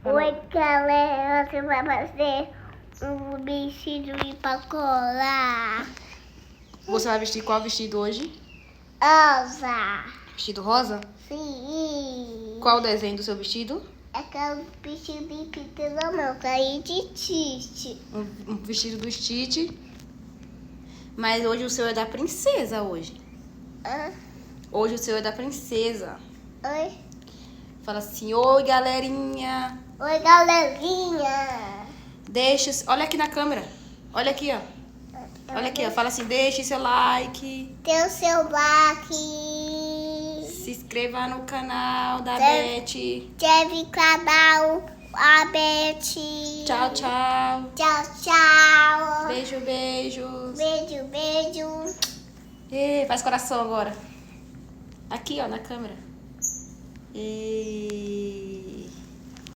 Oi, galera, você vai fazer um vestido pra colar. Você vai vestir qual vestido hoje? Rosa. Vestido rosa? Sim. Qual o desenho do seu vestido? É aquele vestido de Peter não, caí de tiste. Um vestido do Stitch. Mas hoje o seu é da princesa hoje. Hã? Hoje o seu é da princesa. Oi? Fala assim, oi galerinha. Oi, galerinha. Olha aqui na câmera. Olha aqui, ó. Olha aqui, ó. Fala assim, deixe seu like. Tem o seu like. Se inscreva no canal da Deve- Beth. Deve canal a Beth. Tchau, tchau. Tchau, tchau. Beijo, beijos. Beijo, beijo. Faz coração agora. Aqui, ó, na câmera.